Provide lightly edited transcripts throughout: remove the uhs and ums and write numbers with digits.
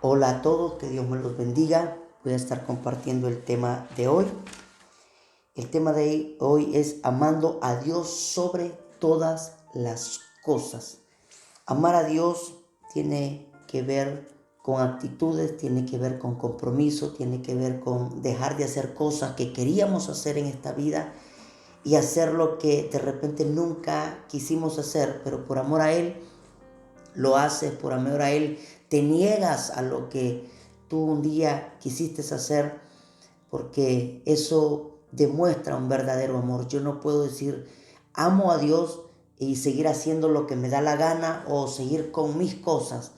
Hola a todos, que Dios me los bendiga. Voy a estar compartiendo el tema de hoy. El tema de hoy es amando a Dios sobre todas las cosas. Amar a Dios tiene que ver con actitudes, tiene que ver con compromiso, tiene que ver con dejar de hacer cosas que queríamos hacer en esta vida y hacer lo que de repente nunca quisimos hacer, pero por amor a Él lo haces, por amor a Él te niegas a lo que tú un día quisiste hacer, porque eso demuestra un verdadero amor. Yo no puedo decir amo a Dios y seguir haciendo lo que me da la gana o seguir con mis cosas.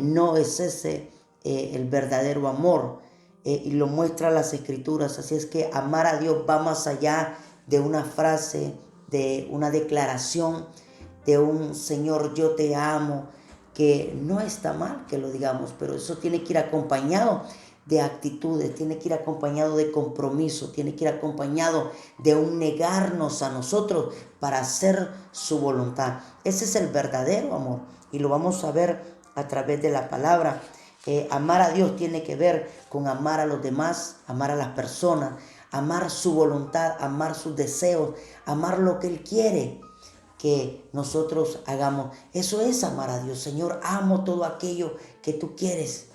No es ese el verdadero amor, y lo muestra las Escrituras. Así es que amar a Dios va más allá de una frase, de una declaración, de un Señor yo te amo, que no está mal que lo digamos, pero eso tiene que ir acompañado de actitudes, tiene que ir acompañado de compromiso, tiene que ir acompañado de un negarnos a nosotros para hacer su voluntad. Ese es el verdadero amor y lo vamos a ver a través de la palabra. Amar a Dios tiene que ver con amar a los demás, amar a las personas, amar su voluntad, amar sus deseos, amar lo que Él quiere que nosotros hagamos. Eso es amar a Dios. Señor, amo todo aquello que tú quieres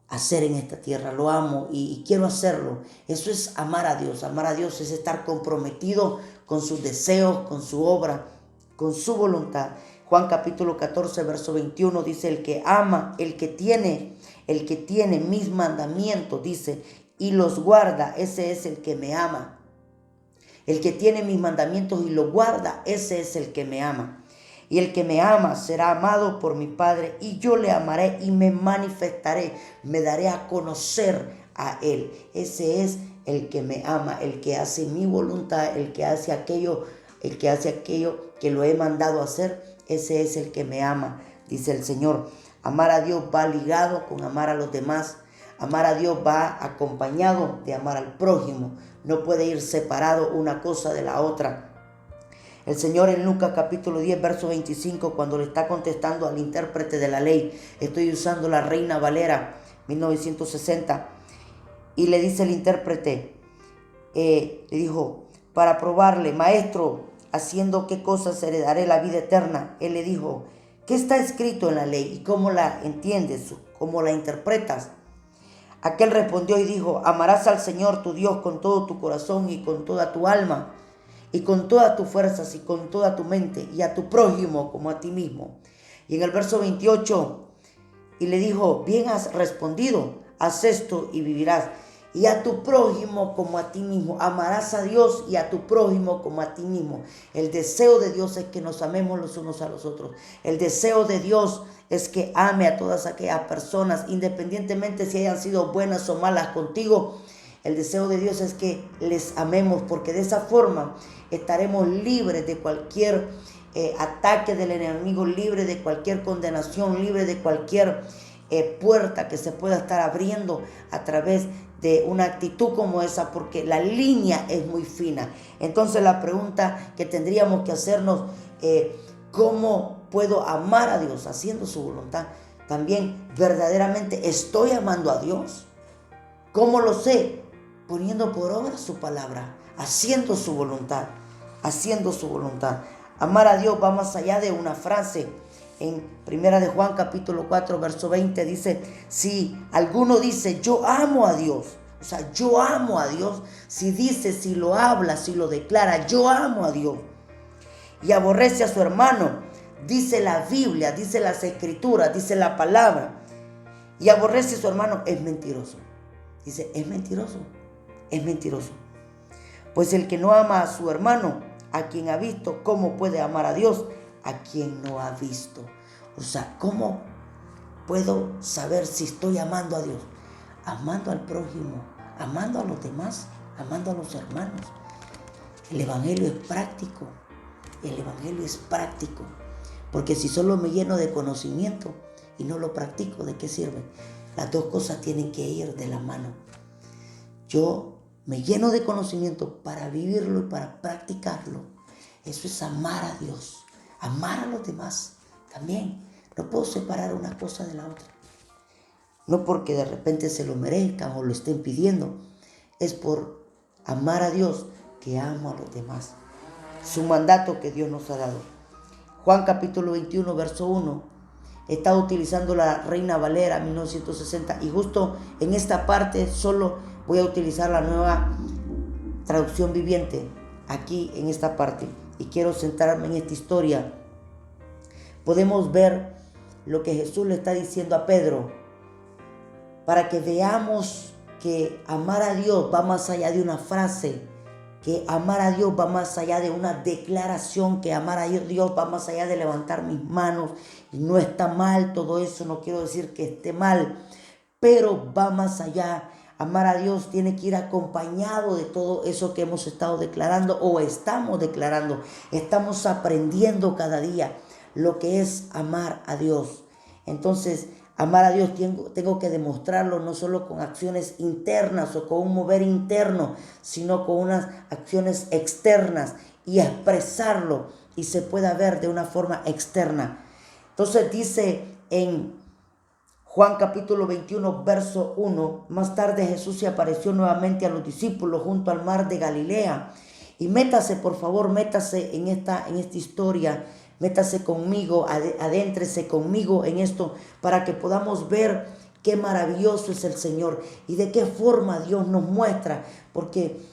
hacer en esta tierra, lo amo y quiero hacerlo. Eso es amar a Dios. Amar a Dios es estar comprometido con sus deseos, con su obra, con su voluntad. Juan capítulo 14, verso 21 dice: el que ama, el que tiene mis mandamientos, dice, y los guarda, ese es el que me ama. El que tiene mis mandamientos y los guarda, ese es el que me ama. Y el que me ama será amado por mi Padre, y yo le amaré y me manifestaré, me daré a conocer a Él. Ese es el que me ama, el que hace mi voluntad, el que hace aquello que lo he mandado a hacer. Ese es el que me ama, dice el Señor. Amar a Dios va ligado con amar a los demás. Amar a Dios va acompañado de amar al prójimo. No puede ir separado una cosa de la otra. El Señor en Lucas capítulo 10, verso 25, cuando le está contestando al intérprete de la ley, estoy usando la Reina Valera 1960, y le dice el intérprete, le dijo, para probarle, maestro, ¿haciendo qué cosas heredaré la vida eterna? Él le dijo, ¿qué está escrito en la ley y cómo la entiendes, cómo la interpretas? Aquel respondió y dijo, amarás al Señor tu Dios con todo tu corazón y con toda tu alma y con todas tus fuerzas y con toda tu mente, y a tu prójimo como a ti mismo. Y en el verso 28, y le dijo, bien has respondido, haz esto y vivirás. Y a tu prójimo como a ti mismo. Amarás a Dios y a tu prójimo como a ti mismo. El deseo de Dios es que nos amemos los unos a los otros. El deseo de Dios es que ame a todas aquellas personas, independientemente si hayan sido buenas o malas contigo. El deseo de Dios es que les amemos, porque de esa forma estaremos libres de cualquier ataque del enemigo, libre de cualquier condenación, libre de cualquier puerta que se pueda estar abriendo a través de una actitud como esa, porque la línea es muy fina. Entonces la pregunta que tendríamos que hacernos, ¿cómo puedo amar a Dios haciendo su voluntad? También, ¿verdaderamente estoy amando a Dios? ¿Cómo lo sé? Poniendo por obra su palabra, haciendo su voluntad, haciendo su voluntad. Amar a Dios va más allá de una frase. En Primera de Juan capítulo 4, verso 20 dice, si alguno dice, yo amo a Dios, o sea, yo amo a Dios, si dice, si lo habla, si lo declara, yo amo a Dios, y aborrece a su hermano, dice la Biblia, dice las Escrituras, dice la palabra, y aborrece a su hermano, es mentiroso. Dice, es mentiroso, es mentiroso. Pues el que no ama a su hermano, a quien ha visto, ¿cómo puede amar a Dios a quien no ha visto? O sea, ¿cómo puedo saber si estoy amando a Dios? Amando al prójimo, amando a los demás, amando a los hermanos. El evangelio es práctico, el evangelio es práctico. Porque si solo me lleno de conocimiento y no lo practico, ¿de qué sirve? Las dos cosas tienen que ir de la mano. Yo me lleno de conocimiento para vivirlo y para practicarlo. Eso es amar a Dios, amar a los demás también. No puedo separar una cosa de la otra. No porque de repente se lo merezcan o lo estén pidiendo. Es por amar a Dios que amo a los demás. Su mandato que Dios nos ha dado. Juan capítulo 21, verso 1. Está utilizando la Reina Valera 1960. Y justo en esta parte solo voy a utilizar la nueva traducción viviente. Aquí en esta parte. Y quiero centrarme en esta historia. Podemos ver lo que Jesús le está diciendo a Pedro, para que veamos que amar a Dios va más allá de una frase, que amar a Dios va más allá de una declaración, que amar a Dios va más allá de levantar mis manos. Y no está mal todo eso, no quiero decir que esté mal, pero va más allá. Amar a Dios tiene que ir acompañado de todo eso que hemos estado declarando o estamos declarando. Estamos aprendiendo cada día lo que es amar a Dios. Entonces, amar a Dios tengo que demostrarlo no solo con acciones internas o con un mover interno, sino con unas acciones externas y expresarlo y se pueda ver de una forma externa. Entonces dice en Juan capítulo 21, verso 1, más tarde Jesús se apareció nuevamente a los discípulos junto al mar de Galilea. Y métase, por favor, métase en esta historia, métase conmigo, adéntrese conmigo en esto para que podamos ver qué maravilloso es el Señor y de qué forma Dios nos muestra. Porque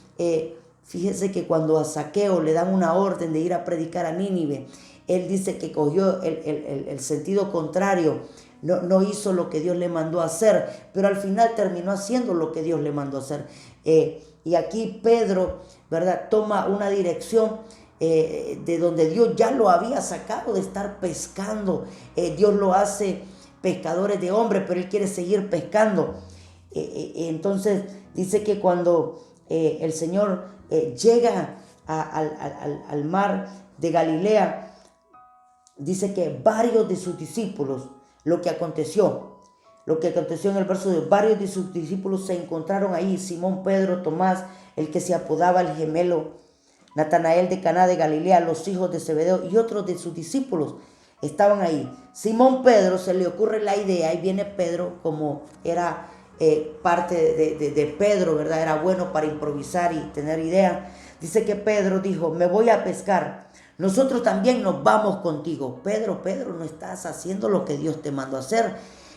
fíjese que cuando a Zaqueo le dan una orden de ir a predicar a Nínive, él dice que cogió el sentido contrario. No hizo lo que Dios le mandó a hacer, pero al final terminó haciendo lo que Dios le mandó a hacer. Y aquí Pedro, ¿verdad?, toma una dirección de donde Dios ya lo había sacado de estar pescando. Dios lo hace pescadores de hombres, pero él quiere seguir pescando. Entonces dice que cuando el Señor llega al mar de Galilea, dice que varios de sus discípulos, lo que aconteció en el verso de varios de sus discípulos se encontraron ahí: Simón, Pedro, Tomás, el que se apodaba el gemelo, Natanael de Caná de Galilea, los hijos de Zebedeo y otros de sus discípulos estaban ahí. Simón Pedro se le ocurre la idea, y viene Pedro, como era parte de Pedro, ¿verdad? Era bueno para improvisar y tener ideas. Dice que Pedro dijo: me voy a pescar. Nosotros también nos vamos contigo. Pedro, no estás haciendo lo que Dios te mandó a hacer.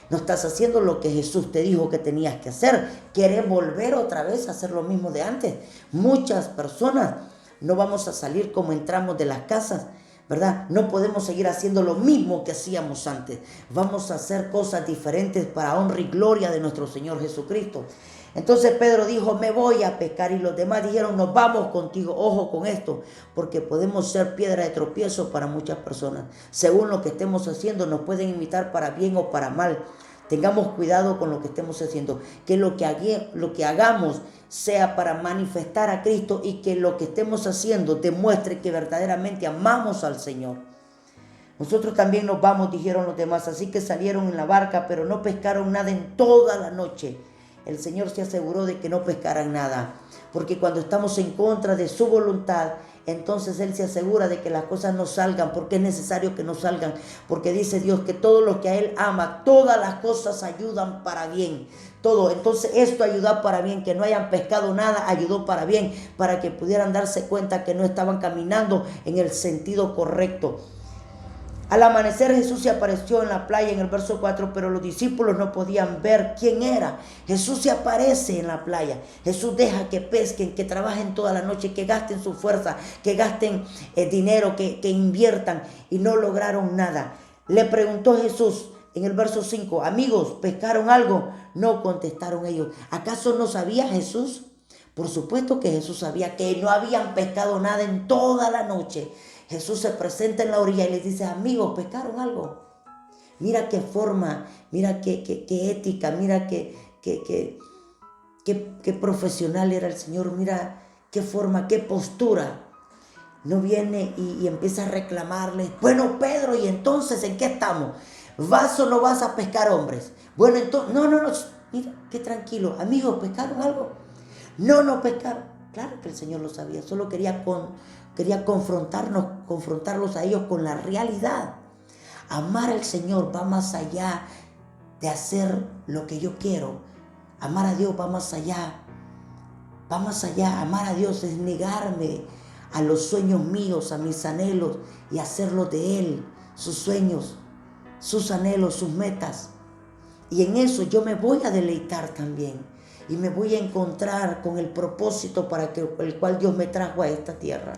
No estás haciendo lo que Jesús te dijo que tenías que hacer. ¿Quieres volver otra vez a hacer lo mismo de antes? Muchas personas no vamos a salir como entramos de las casas, ¿verdad? No podemos seguir haciendo lo mismo que hacíamos antes. Vamos a hacer cosas diferentes para honra y gloria de nuestro Señor Jesucristo. Entonces Pedro dijo: me voy a pescar. Y los demás dijeron: nos vamos contigo. Ojo con esto, porque podemos ser piedra de tropiezo para muchas personas. Según lo que estemos haciendo, nos pueden imitar para bien o para mal. Tengamos cuidado con lo que estemos haciendo. Que lo que hagamos sea para manifestar a Cristo, y que lo que estemos haciendo demuestre que verdaderamente amamos al Señor. Nosotros también nos vamos, dijeron los demás. Así que salieron en la barca, pero no pescaron nada en toda la noche. El Señor se aseguró de que no pescaran nada, porque cuando estamos en contra de su voluntad, entonces Él se asegura de que las cosas no salgan, porque es necesario que no salgan, porque dice Dios que todo lo que a Él ama, todas las cosas ayudan para bien. Todo, entonces esto ayudó para bien, que no hayan pescado nada, ayudó para bien, para que pudieran darse cuenta que no estaban caminando en el sentido correcto. Al amanecer Jesús se apareció en la playa en el verso 4, pero los discípulos no podían ver quién era. Jesús se aparece en la playa. Jesús deja que pesquen, que trabajen toda la noche, que gasten su fuerza, que gasten dinero, que inviertan, y no lograron nada. Le preguntó Jesús en el verso 5, amigos, ¿pescaron algo? No, contestaron ellos. ¿Acaso no sabía Jesús? Por supuesto que Jesús sabía que no habían pescado nada en toda la noche. Jesús se presenta en la orilla y les dice: amigos, ¿pescaron algo? Mira qué forma, mira qué ética, mira qué profesional era el Señor, mira qué forma, qué postura. No viene y empieza a reclamarles: bueno, Pedro, ¿y entonces en qué estamos? ¿Vas o no vas a pescar hombres? Bueno, entonces, no, mira, qué tranquilo. Amigos, ¿pescaron algo? No pescaron. Claro que el Señor lo sabía, solo quería confrontarlos a ellos con la realidad. Amar al Señor va más allá de hacer lo que yo quiero. Amar a Dios va más allá. Va más allá. Amar a Dios es negarme a los sueños míos, a mis anhelos y hacerlos de Él, sus sueños, sus anhelos, sus metas. Y en eso yo me voy a deleitar también. Y me voy a encontrar con el propósito para el cual Dios me trajo a esta tierra.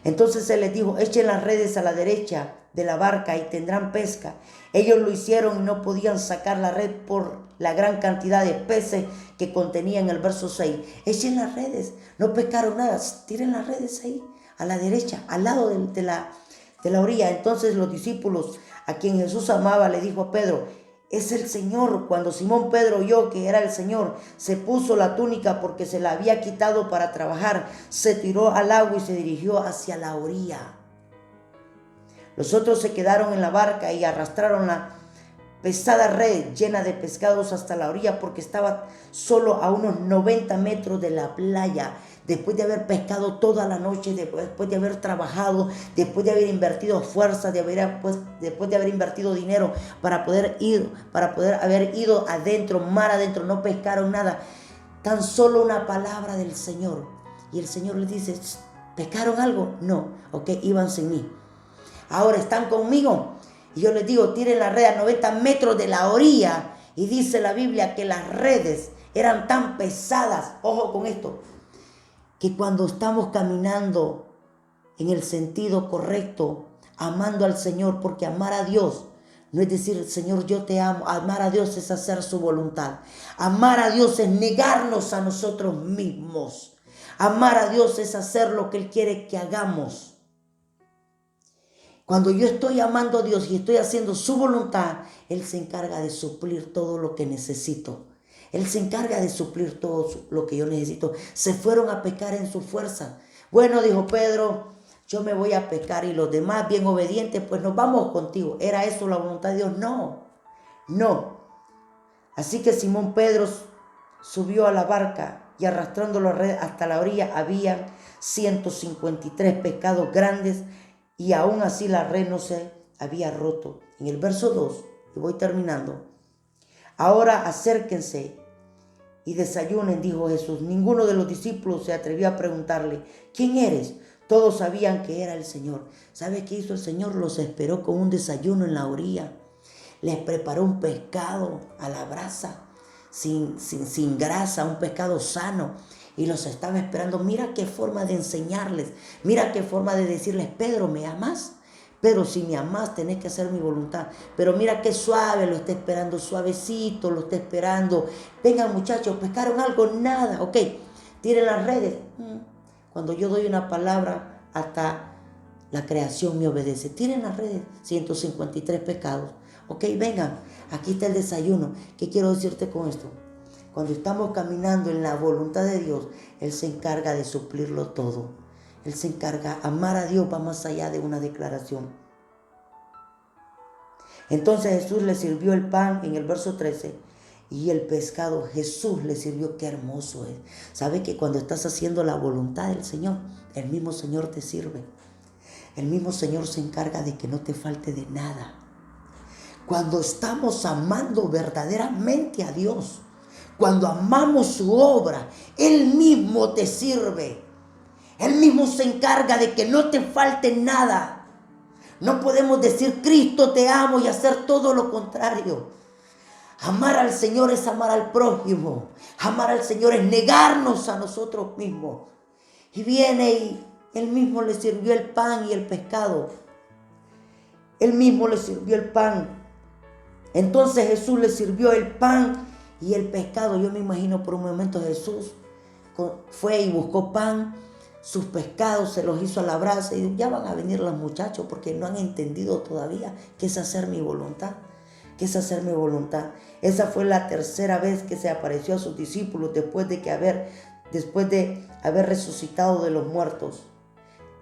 Entonces Él les dijo, echen las redes a la derecha de la barca y tendrán pesca. Ellos lo hicieron y no podían sacar la red por la gran cantidad de peces que contenía en el verso 6. Echen las redes, no pescaron nada, tiren las redes ahí, a la derecha, al lado de la orilla. Entonces los discípulos, a quien Jesús amaba, le dijo a Pedro, es el Señor. Cuando Simón Pedro oyó que era el Señor, se puso la túnica porque se la había quitado para trabajar, se tiró al agua y se dirigió hacia la orilla. Los otros se quedaron en la barca y arrastraron la pesada red llena de pescados hasta la orilla porque estaba solo a unos 90 metros de la playa. Después de haber pescado toda la noche, después de haber trabajado, después de haber invertido fuerza, después de haber invertido dinero para poder haber ido adentro, mar adentro, no pescaron nada. Tan solo una palabra del Señor. Y el Señor les dice, ¿pescaron algo? No, ok, iban sin mí. Ahora están conmigo. Y yo les digo, tiren la red a 90 metros de la orilla. Y dice la Biblia que las redes eran tan pesadas, ojo con esto, que cuando estamos caminando en el sentido correcto, amando al Señor, porque amar a Dios no es decir, Señor, yo te amo. Amar a Dios es hacer su voluntad. Amar a Dios es negarnos a nosotros mismos. Amar a Dios es hacer lo que Él quiere que hagamos. Cuando yo estoy amando a Dios y estoy haciendo su voluntad, Él se encarga de suplir todo lo que necesito. Él se encarga de suplir todo lo que yo necesito. Se fueron a pescar en su fuerza. Bueno, dijo Pedro, yo me voy a pescar y los demás bien obedientes, pues nos vamos contigo. ¿Era eso la voluntad de Dios? No. Así que Simón Pedro subió a la barca y arrastrando la red hasta la orilla había 153 pescados grandes y aún así la red no se había roto. En el verso 2, y voy terminando. Ahora acérquense y desayunen, dijo Jesús. Ninguno de los discípulos se atrevió a preguntarle, ¿quién eres? Todos sabían que era el Señor. ¿Sabe qué hizo el Señor? Los esperó con un desayuno en la orilla. Les preparó un pescado a la brasa, sin grasa, un pescado sano. Y los estaba esperando. Mira qué forma de enseñarles. Mira qué forma de decirles, Pedro, ¿me amas? Pero si me amas, tenés que hacer mi voluntad. Pero mira qué suave lo está esperando, suavecito lo está esperando. Vengan muchachos, ¿pescaron algo? Nada. Ok, tiren las redes. Cuando yo doy una palabra, hasta la creación me obedece. Tiren las redes, 153 pescados. Ok, vengan, aquí está el desayuno. ¿Qué quiero decirte con esto? Cuando estamos caminando en la voluntad de Dios, Él se encarga de suplirlo todo. Él se encarga. Amar a Dios va más allá de una declaración. Entonces Jesús le sirvió el pan en el verso 13 y el pescado. Jesús le sirvió. Qué hermoso es. ¿Sabe que cuando estás haciendo la voluntad del Señor, el mismo Señor te sirve? El mismo Señor se encarga de que no te falte de nada. Cuando estamos amando verdaderamente a Dios, cuando amamos su obra, Él mismo te sirve. Él mismo se encarga de que no te falte nada. No podemos decir, Cristo te amo y hacer todo lo contrario. Amar al Señor es amar al prójimo. Amar al Señor es negarnos a nosotros mismos. Y viene y Él mismo le sirvió el pan y el pescado. Él mismo le sirvió el pan. Entonces Jesús le sirvió el pan y el pescado. Yo me imagino por un momento Jesús fue y buscó pan, sus pescados, se los hizo a la brasa y ya van a venir los muchachos porque no han entendido todavía qué es hacer mi voluntad. ¿Qué es hacer mi voluntad? Esa fue la tercera vez que se apareció a sus discípulos después de haber resucitado de los muertos.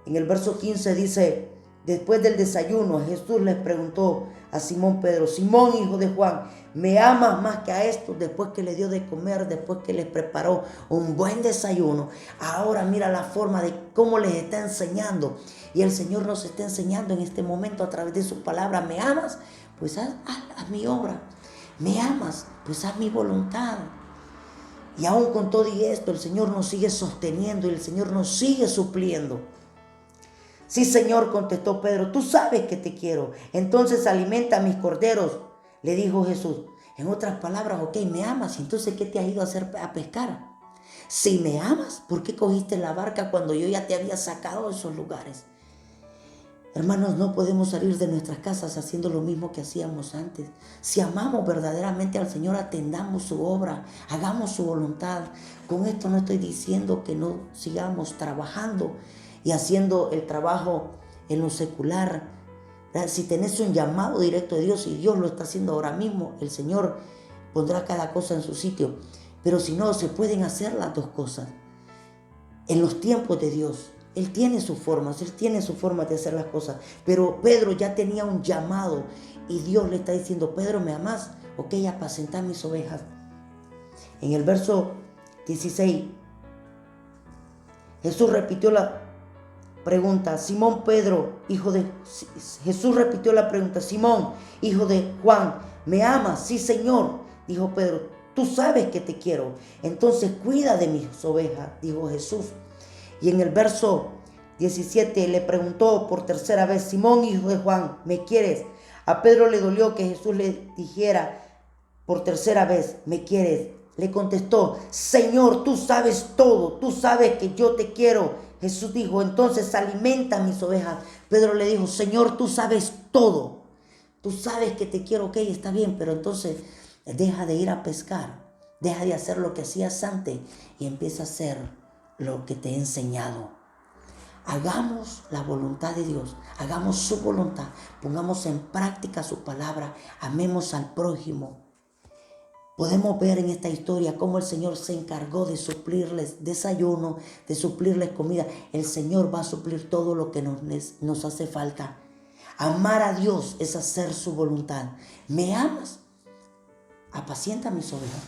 En el verso 15 dice, después del desayuno, Jesús les preguntó a Simón Pedro, Simón, hijo de Juan, ¿me amas más que a estos? Después que les dio de comer, después que les preparó un buen desayuno, ahora mira la forma de cómo les está enseñando. Y el Señor nos está enseñando en este momento a través de su palabra: ¿me amas? Pues haz mi obra. ¿Me amas? Pues haz mi voluntad. Y aún con todo y esto, el Señor nos sigue sosteniendo y el Señor nos sigue supliendo. Sí, Señor, contestó Pedro, tú sabes que te quiero. Entonces alimenta a mis corderos, le dijo Jesús. En otras palabras, ok, me amas. Entonces, ¿qué te has ido a hacer a pescar? Si me amas, ¿por qué cogiste la barca cuando yo ya te había sacado de esos lugares? Hermanos, no podemos salir de nuestras casas haciendo lo mismo que hacíamos antes. Si amamos verdaderamente al Señor, atendamos su obra, hagamos su voluntad. Con esto no estoy diciendo que no sigamos trabajando y haciendo el trabajo en lo secular. Si tenés un llamado directo de Dios y Dios lo está haciendo ahora mismo, el Señor pondrá cada cosa en su sitio. Pero si no, se pueden hacer las dos cosas en los tiempos de Dios. Él tiene sus formas de hacer las cosas. Pero Pedro ya tenía un llamado y Dios le está diciendo: Pedro, ¿me amás? Ok, apacentá mis ovejas. En el verso 16, Jesús repitió la pregunta: Simón Pedro, Jesús repitió la pregunta: Simón, hijo de Juan, ¿me amas? Sí, Señor, dijo Pedro, tú sabes que te quiero. Entonces cuida de mis ovejas, dijo Jesús. Y en el verso 17 le preguntó por tercera vez: Simón, hijo de Juan, ¿me quieres? A Pedro le dolió que Jesús le dijera por tercera vez: ¿me quieres? Le contestó: Señor, tú sabes todo, tú sabes que yo te quiero. Jesús dijo: entonces alimenta mis ovejas. Pedro le dijo: Señor, tú sabes todo, tú sabes que te quiero. Ok, está bien, pero entonces deja de ir a pescar, deja de hacer lo que hacías antes y empieza a hacer lo que te he enseñado. Hagamos la voluntad de Dios, hagamos su voluntad, pongamos en práctica su palabra, amemos al prójimo. Podemos ver en esta historia cómo el Señor se encargó de suplirles desayuno, de suplirles comida. El Señor va a suplir todo lo que nos hace falta. Amar a Dios es hacer su voluntad. ¿Me amas? Apacienta mis ovejas.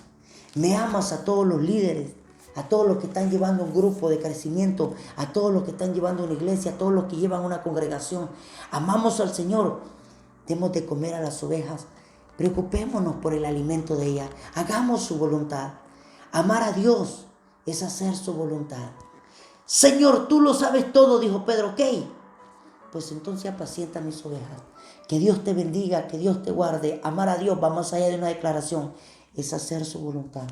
¿Me amas? A todos los líderes, a todos los que están llevando un grupo de crecimiento, a todos los que están llevando una iglesia, a todos los que llevan una congregación. Amamos al Señor. Demos de comer a las ovejas. Preocupémonos por el alimento de ellas. Hagamos su voluntad. Amar a Dios es hacer su voluntad. Señor, tú lo sabes todo, dijo Pedro. Ok, pues entonces apacienta mis ovejas. Que Dios te bendiga, que Dios te guarde. Amar a Dios va más allá de una declaración, es hacer su voluntad.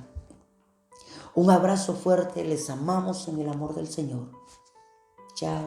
Un abrazo fuerte, les amamos en el amor del Señor. Chao.